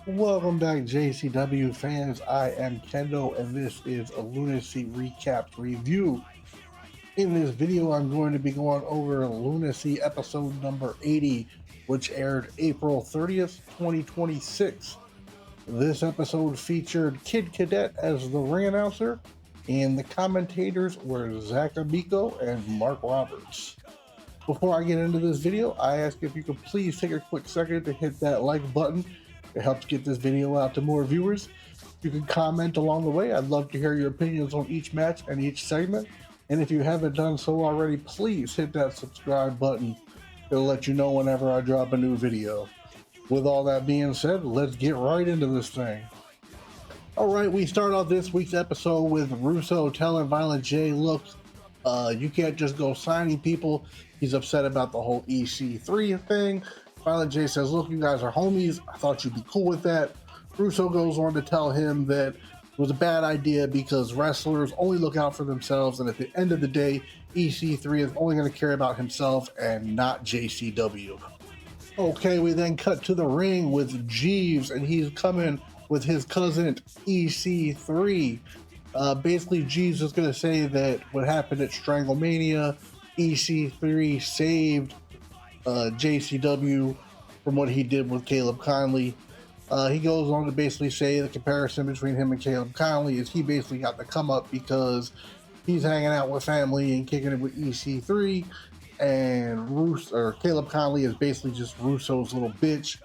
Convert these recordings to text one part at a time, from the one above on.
Welcome back, JCW fans. I am Kendo, and this is a Lunacy Recap review. In this video, I'm going to be going over Lunacy episode number 80, which aired April 30th, 2026. This episode featured Kid Cadet as the ring announcer, and the commentators were Zach Amico and Mark Roberts. Before I get into this video, I ask if you could please take a quick second to hit that like button. It helps get this video out to more viewers. You can comment along the way. I'd love to hear your opinions on each match and each segment. And if you haven't done so already, please hit that subscribe button. It'll let you know whenever I drop a new video. With all that being said, let's get right into this thing. All right, we start off this week's episode with Russo telling Violent J, look, you can't just go signing people. He's upset about the whole EC3 thing. Violent J says, look, you guys are homies. I thought you'd be cool with that. Russo goes on to tell him that it was a bad idea because wrestlers only look out for themselves, and at the end of the day, EC3 is only going to care about himself and not JCW. Okay, we then cut to the ring with Jeeves, and he's coming with his cousin EC3. Basically, Jeeves is going to say that what happened at Stranglemania, EC3 saved JCW from what he did with Caleb Conley. He goes on to basically say the comparison between him and Caleb Conley is he basically got the come up because he's hanging out with family and kicking it with EC3, and Caleb Conley is basically just Russo's little bitch.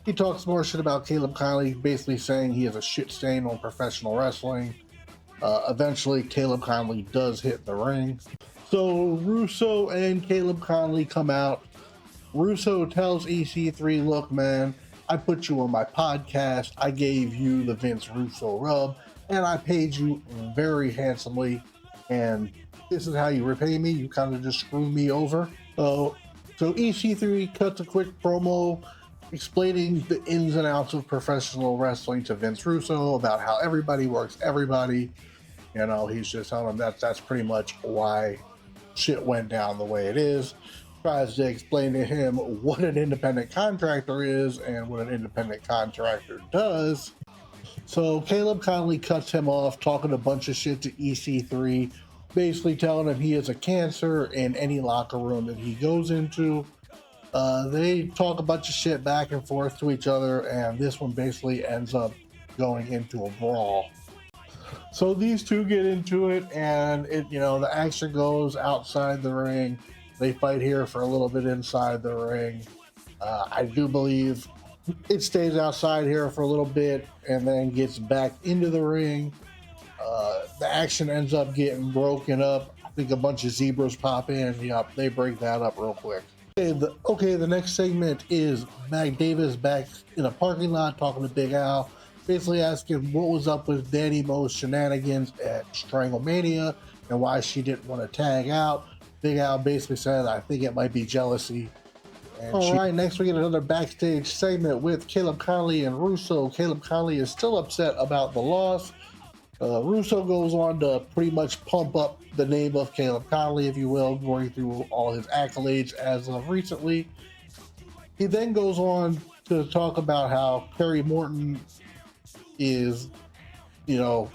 He talks more shit about Caleb Conley, basically saying he has a shit stain on professional wrestling. Eventually, Caleb Conley does hit the ring. So Russo and Caleb Conley come out. Russo tells EC3, look, man, I put you on my podcast. I gave you the Vince Russo rub, and I paid you very handsomely. And this is how you repay me. You kind of just screw me over. So EC3 cuts a quick promo explaining the ins and outs of professional wrestling to Vince Russo about how everybody works everybody. You know, he's just telling him that's pretty much why shit went down the way it is. Tries to explain to him what an independent contractor is and what an independent contractor does. So Caleb Conley cuts him off, talking a bunch of shit to EC3, basically telling him he is a cancer in any locker room that he goes into. They talk a bunch of shit back and forth to each other, and this one basically ends up going into a brawl. So these two get into it, and the action goes outside the ring. They fight here for a little bit inside the ring. I do believe it stays outside here for a little bit and then gets back into the ring. The action ends up getting broken up. I think a bunch of zebras pop in. Yep, they break that up real quick. The next segment is Mac Davis back in a parking lot talking to Big Al, basically asking what was up with Danny Mo's shenanigans at Stranglemania and why she didn't want to tag out. Big Al basically said, I think it might be jealousy. Alright, next we get another backstage segment with Caleb Conley and Russo. Caleb Conley is still upset about the loss. Russo goes on to pretty much pump up the name of Caleb Conley, if you will, going through all his accolades as of recently. He then goes on to talk about how Kerry Morton is, a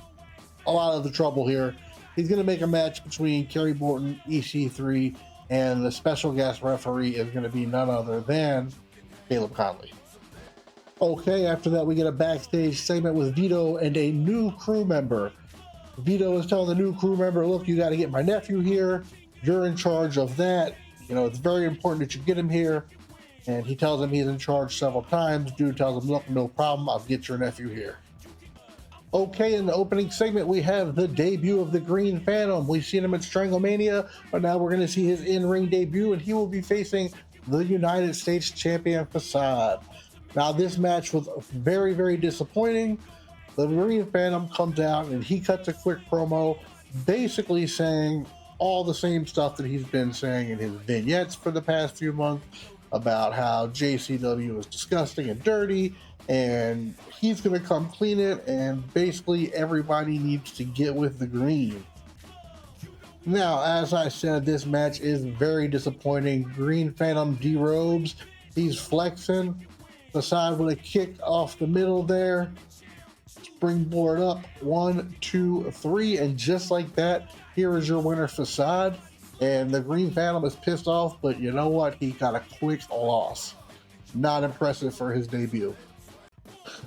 lot of the trouble here. He's going to make a match between Kerry Morton, EC3, and the special guest referee is going to be none other than Caleb Conley. Okay, after that we get a backstage segment with Vito and a new crew member. Vito is telling the new crew member, look, you got to get my nephew here. You're in charge of that. It's very important that you get him here. And he tells him he's in charge several times. Dude tells him, look, no problem. I'll get your nephew here. Okay, in the opening segment, we have the debut of the Green Phantom. We've seen him at Stranglemania, but now we're going to see his in-ring debut, and he will be facing the United States Champion Facade. Now, this match was very, very disappointing. The Green Phantom comes out, and he cuts a quick promo, basically saying all the same stuff that he's been saying in his vignettes for the past few months about how JCW is disgusting and dirty, and he's going to come clean it, and basically everybody needs to get with the green. Now, as I said, this match is very disappointing. Green Phantom derobes. He's flexing. Facade with a kick off the middle there. Springboard up, 1, 2, 3, and just like that, here is your winner, Facade. And the Green Phantom is pissed off, but you know what? He got a quick loss. Not impressive for his debut.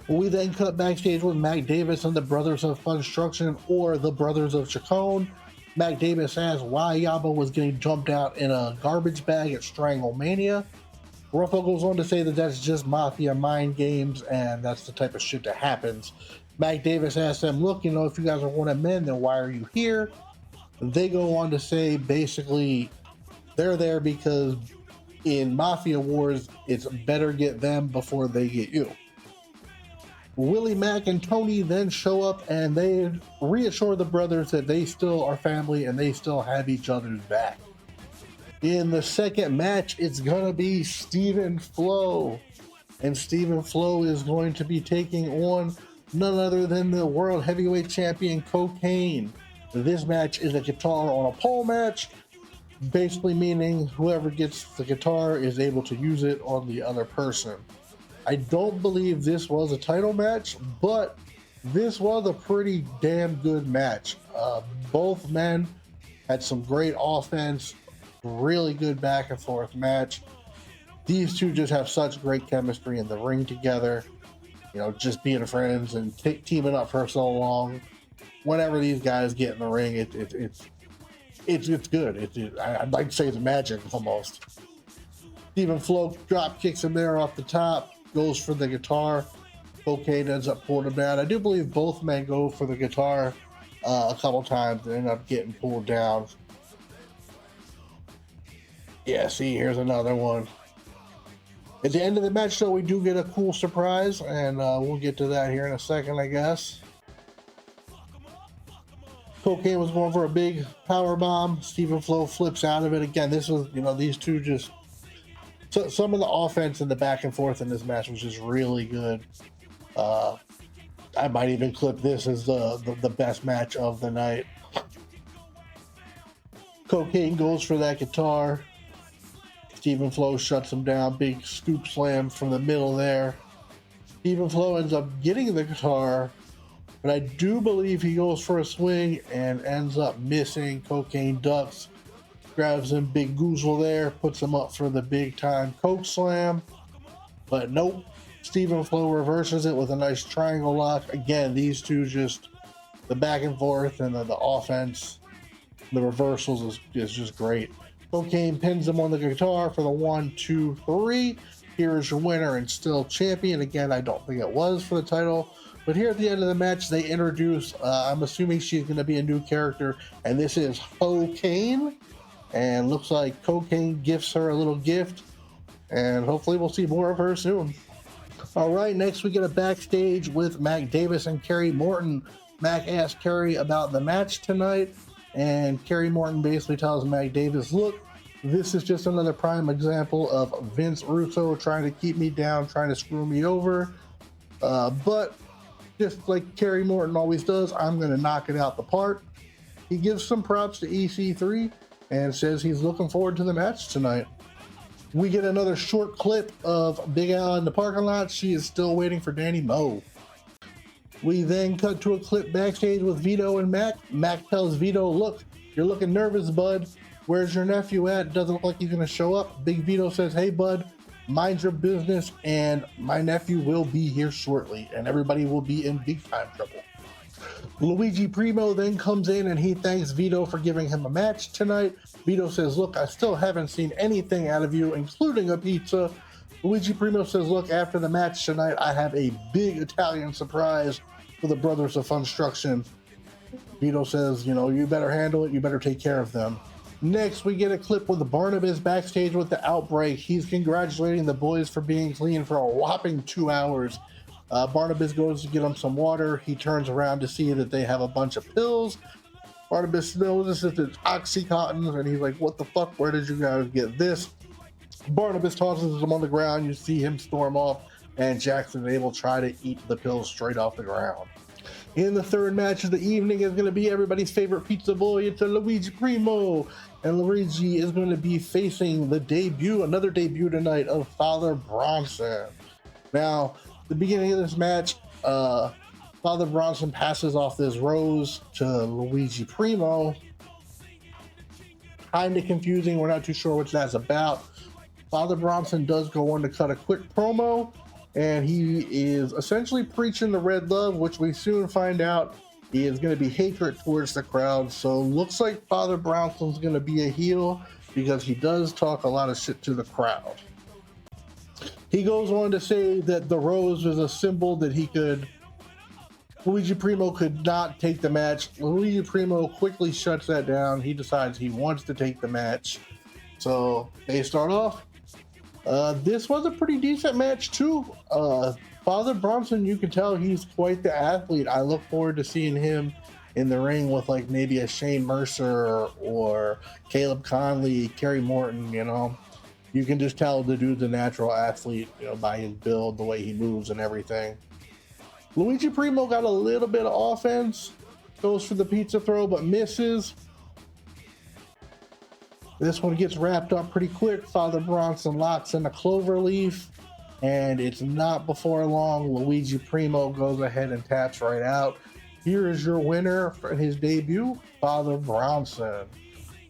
We then cut backstage with Mac Davis and the Brothers of Construction, or the Brothers of Chacon. Mac Davis asks why Yaba was getting dumped out in a garbage bag at Stranglemania. Ruffalo goes on to say that that's just mafia mind games and that's the type of shit that happens. Mac Davis asks them, look, you know, if you guys are wanted men, then why are you here? They go on to say basically they're there because in mafia wars, it's better get them before they get you. Willie Mack and Tony then show up and they reassure the brothers that they still are family and they still have each other's back. In the second match, it's gonna be Stephen Flo, and Stephen Flo is going to be taking on none other than the World Heavyweight Champion Cocaine. This match is a guitar on a pole match, basically meaning whoever gets the guitar is able to use it on the other person. I don't believe this was a title match, but this was a pretty damn good match. Both men had some great offense, really good back and forth match. These two just have such great chemistry in the ring together. You know, just being friends and teaming up for so long. Whenever these guys get in the ring, it's good. I'd like to say it's magic almost. Stephen Flo drop kicks him there off the top. Goes for the guitar. Cocaine ends up pulling him down. I do believe both men go for the guitar a couple times and end up getting pulled down. Yeah, see, here's another one. At the end of the match, though, we do get a cool surprise, and we'll get to that here in a second, I guess. Cocaine was going for a big power bomb. Stephen Flo flips out of it. Again, this was, you know, these two just... So some of the offense and the back and forth in this match was just really good. I might even clip this as the best match of the night. Cocaine goes for that guitar. Stephen Flo shuts him down. Big scoop slam from the middle there. Stephen Flo ends up getting the guitar, but I do believe he goes for a swing and ends up missing. Cocaine ducks. Grabs him, big goozle there, puts him up for the big time coke slam. But nope, Stephen Flo reverses it with a nice triangle lock. Again, these two just, the back and forth and the offense, the reversals is just great. Cocaine pins him on the guitar for the 1, 2, 3. Here is your winner and still champion. Again, I don't think it was for the title. But here at the end of the match, they introduce, I'm assuming she's going to be a new character, and this is Cocaine. And looks like Cocaine gifts her a little gift, and hopefully we'll see more of her soon. All right, next we get a backstage with Mac Davis and Kerry Morton. Mac asks Kerry about the match tonight, and Kerry Morton basically tells Mac Davis, look, this is just another prime example of Vince Russo trying to keep me down, trying to screw me over. But just like Kerry Morton always does, I'm going to knock it out the park. He gives some props to EC3 and says he's looking forward to the match tonight. We get another short clip of Big Al in the parking lot. She is still waiting for Danny Moe. We then cut to a clip backstage with Vito and Mac. Mac tells Vito, look, you're looking nervous, bud. Where's your nephew at? Doesn't look like he's going to show up. Big Vito says, hey, bud, mind your business, and my nephew will be here shortly, and everybody will be in big time trouble. Luigi Primo then comes in and he thanks Vito for giving him a match tonight. Vito says, look, I still haven't seen anything out of you, including a pizza. Luigi Primo says, look, after the match tonight, I have a big Italian surprise for the Brothers of Funstruction. Vito says, you know, you better handle it. You better take care of them. Next, we get a clip with Barnabas backstage with the Outbreak. He's congratulating the boys for being clean for a whopping 2 hours. Barnabas goes to get him some water. He turns around to see that they have a bunch of pills. Barnabas notices it's Oxycontin, and he's like, what the fuck? Where did you guys get this? Barnabas tosses them on the ground. You see him storm off, and Jackson and Abel try to eat the pills straight off the ground. In the third match of the evening is going to be everybody's favorite pizza boy. It's a Luigi Primo. And Luigi is going to be facing the debut, another debut tonight, of Father Bronson. Now, the beginning of this match, Father Bronson passes off this rose to Luigi Primo. Kind of confusing. We're not too sure what that's about. Father Bronson does go on to cut a quick promo, and he is essentially preaching the red love, which we soon find out is going to be hatred towards the crowd. So looks like Father Bronson's going to be a heel because he does talk a lot of shit to the crowd. He goes on to say that the rose was a symbol that Luigi Primo could not take the match. Luigi Primo quickly shuts that down. He decides he wants to take the match. So they start off. This was a pretty decent match too. Father Bronson, you can tell he's quite the athlete. I look forward to seeing him in the ring with like maybe a Shane Mercer or Caleb Conley, Kerry Morton, you know. You can just tell the dude's a natural athlete, you know, by his build, the way he moves and everything. Luigi Primo got a little bit of offense, goes for the pizza throw, but misses. This one gets wrapped up pretty quick. Father Bronson locks in a clover leaf, and it's not before long. Luigi Primo goes ahead and taps right out. Here is your winner for his debut, Father Bronson.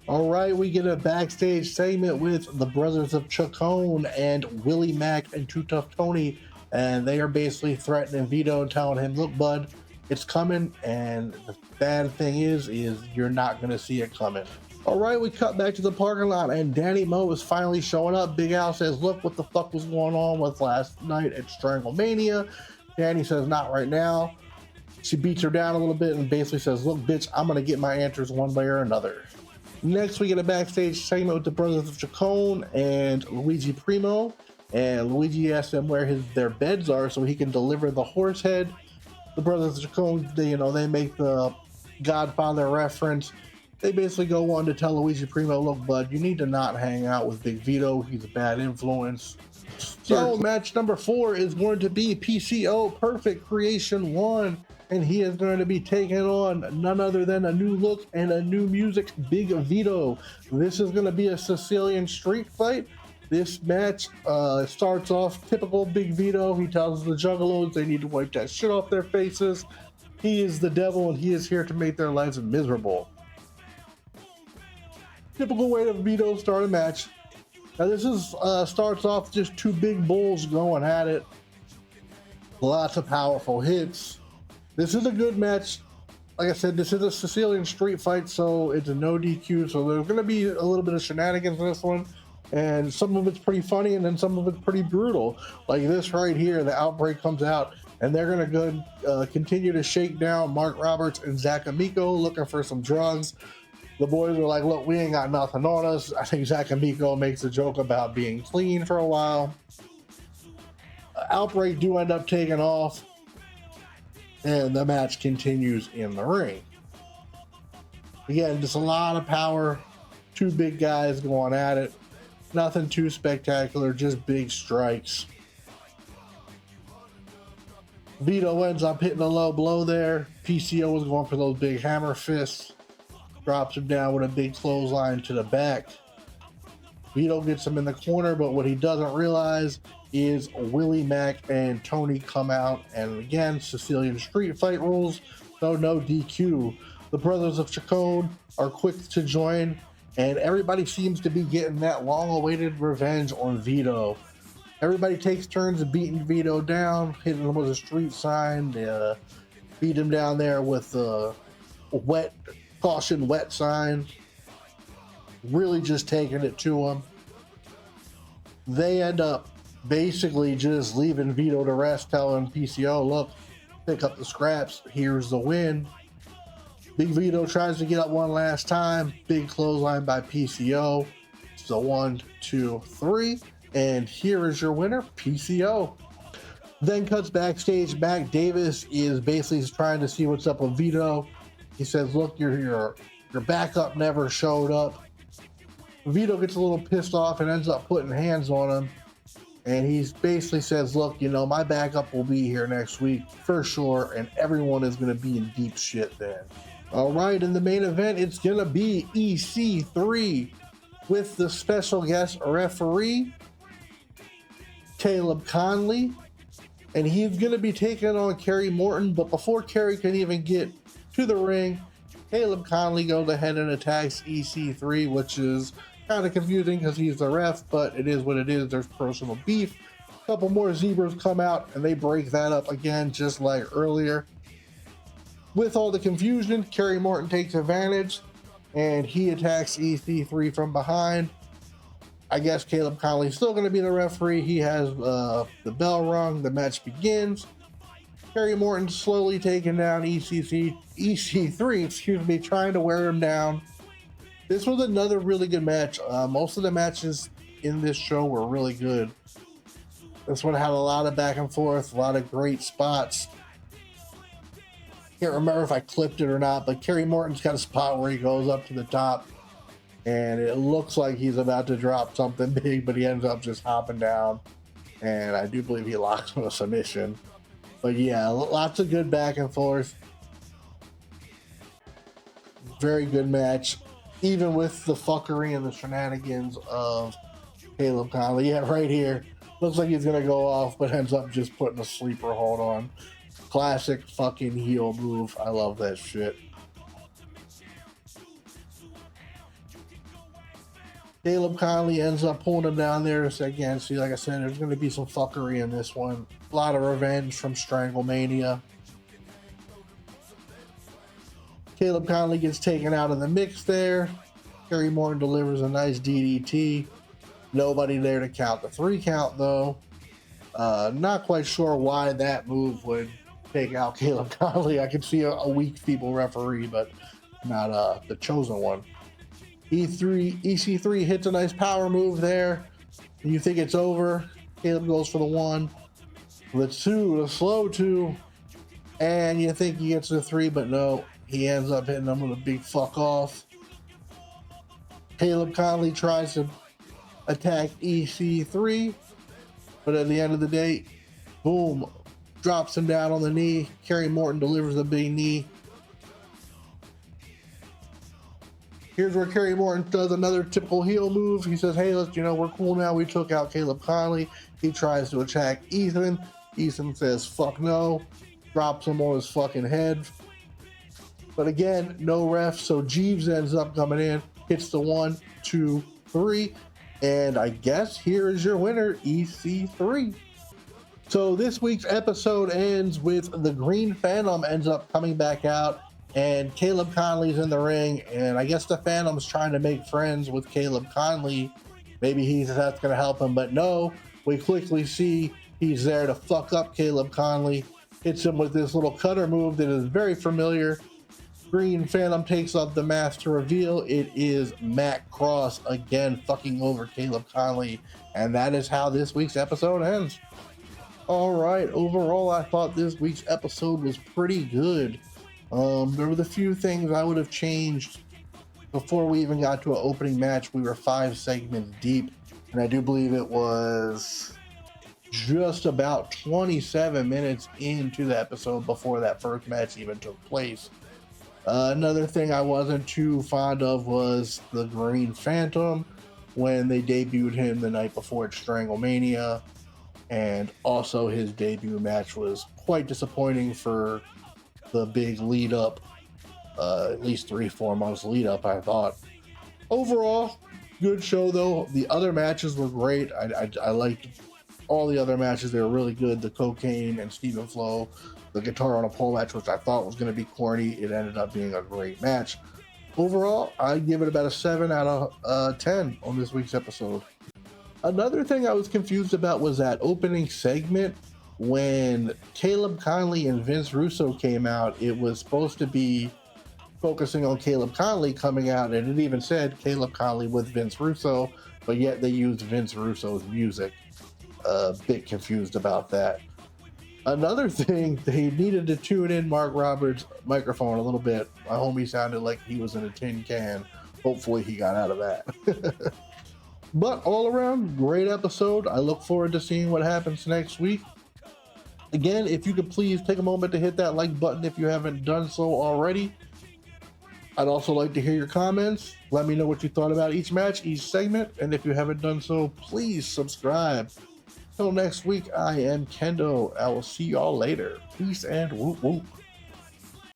All right, we get a backstage segment with the Brothers of Chacon and Willie Mack and Too Tough Tony, and they are basically threatening Vito and telling him, look, bud, it's coming, and the bad thing is you're not going to see it coming. All right, we cut back to the parking lot, and Danny Moe is finally showing up. Big Al says, look, what the fuck was going on with last night at Stranglemania? Danny says, not right now. She beats her down a little bit and basically says, look, bitch, I'm going to get my answers one way or another. Next, we get a backstage segment with the Brothers of Chacon and Luigi Primo. And Luigi asks them where their beds are so he can deliver the horse head. The Brothers of Chacon, they make the Godfather reference. They basically go on to tell Luigi Primo, look, bud, you need to not hang out with Big Vito. He's a bad influence. So match number 4 is going to be PCO Perfect Creation 1. And he is going to be taking on none other than a new look and a new music, Big Vito. This is going to be a Sicilian street fight. This match starts off typical Big Vito. He tells the Juggalos they need to wipe that shit off their faces. He is the devil and he is here to make their lives miserable. Typical way of Vito start a match. Now this is starts off just two big bulls going at it. Lots of powerful hits. This is a good match. Like I said, this is a Sicilian street fight, so it's a no DQ. So there's going to be a little bit of shenanigans in this one. And some of it's pretty funny, and then some of it's pretty brutal. Like this right here, the Outbreak comes out, and they're going to go continue to shake down Mark Roberts and Zach Amico looking for some drugs. The boys are like, look, we ain't got nothing on us. I think Zach Amico makes a joke about being clean for a while. Outbreak do end up taking off, and the match continues in the ring. Again, just a lot of power. Two big guys going at it. Nothing too spectacular, just big strikes. Vito ends up hitting a low blow there. PCO was going for those big hammer fists. Drops him down with a big clothesline to the back. Vito gets him in the corner, but what he doesn't realize is Willie Mack and Tony come out, and again, Sicilian street fight rules, so no DQ. The Brothers of Chacon are quick to join, and everybody seems to be getting that long-awaited revenge on Vito. Everybody takes turns beating Vito down, hitting him with a street sign, beat him down there with the caution wet sign, really just taking it to him. They end up basically just leaving Vito to rest, telling PCO, look, pick up the scraps, here's the win. Big Vito tries to get up one last time, big clothesline by PCO. So 1, 2, 3, and here is your winner, PCO. Then cuts backstage. Mac Davis is basically trying to see what's up with Vito. He says, look, your backup never showed up. Vito gets a little pissed off and ends up putting hands on him. And he basically says, look, my backup will be here next week for sure, and everyone is going to be in deep shit then. All right, in the main event, it's going to be EC3 with the special guest referee, Caleb Conley. and he's going to be taking on Kerry Morton. But before Kerry can even get to the ring, Caleb Conley goes ahead and attacks EC3, which is kind of confusing because he's the ref, but it is what it is. There's personal beef. A couple more zebras come out and they break that up again, just like earlier. With all the confusion, Kerry Morton takes advantage and he attacks EC3 from behind. I guess Caleb Conley's still going to be the referee. He has the bell rung. The match begins. Kerry Morton slowly taking down EC3, trying to wear him down. This was another really good match. Most of the matches in this show were really good. This one had a lot of back and forth, a lot of great spots. Can't remember if I clipped it or not, but Kerry Morton's got a spot where he goes up to the top and it looks like he's about to drop something big, but he ends up just hopping down, and I do believe he locks on a submission. But yeah, lots of good back and forth. Very good match, even with the fuckery and the shenanigans of Caleb Conley. Yeah, right here, looks like he's gonna go off, but ends up just putting a sleeper hold on. Classic fucking heel move. I love that shit. Caleb Conley ends up pulling him down there. So again, see, like I said, there's going to be some fuckery in this one. A lot of revenge from Stranglemania. Caleb Conley gets taken out of the mix there. Kerry Morton delivers a nice DDT. Nobody there to count the 3 count, though. Not quite sure why that move would take out Caleb Conley. I could see a weak, feeble referee, but not the chosen one. EC3 hits a nice power move there. You think it's over. Caleb goes for the 1, the 2, the slow 2, and you think he gets the 3, but no, he ends up hitting him with a big fuck off. Caleb Conley tries to attack EC3, but at the end of the day, boom, drops him down on the knee. Kerry Morton delivers a big knee. Here's where Kerry Morton does another typical heel move. He says, hey, let's, we're cool now. We took out Caleb Conley. He tries to attack Ethan. Ethan says, fuck no. Drops him on his fucking head. But again, no ref. So Jeeves ends up coming in, hits the 1, 2, 3. And I guess here is your winner, EC3. So this week's episode ends with the Green Phantom ends up coming back out. And Caleb Conley's in the ring, and I guess the Phantom's trying to make friends with Caleb Conley. Maybe that's going to help him, but no. We quickly see he's there to fuck up Caleb Conley. Hits him with this little cutter move that is very familiar. Green Phantom takes off the mask to reveal it is Matt Cross again fucking over Caleb Conley. And that is how this week's episode ends. All right, overall, I thought this week's episode was pretty good. There were the few things I would have changed before we even got to an opening match. We were 5 segments deep, and I do believe it was just about 27 minutes into the episode before that first match even took place. Another thing I wasn't too fond of was the Green Phantom when they debuted him the night before at Stranglemania, and also his debut match was quite disappointing for the big lead up, at least 3-4 months lead up, I thought. Overall, good show though. The other matches were great. I liked all the other matches. They were really good. The Cocaine and Stephen Flo, the guitar on a pole match, which I thought was going to be corny, it ended up being a great match. Overall, I'd give it about a 7 out of 10 on this week's episode. Another thing I was confused about was that opening segment. When Caleb Conley and Vince Russo came out, it was supposed to be focusing on Caleb Conley coming out, and it even said Caleb Conley with Vince Russo, but yet they used Vince Russo's music. A bit confused about that. Another thing, they needed to tune in Mark Roberts' microphone a little bit. My homie sounded like he was in a tin can. Hopefully he got out of that. But all around, great episode. I look forward to seeing what happens next week. Again, if you could please take a moment to hit that like button if you haven't done so already. I'd also like to hear your comments. Let me know what you thought about each match, each segment, and if you haven't done so, please subscribe. Till next week, I am Kendo. I will see y'all later. Peace and whoop whoop.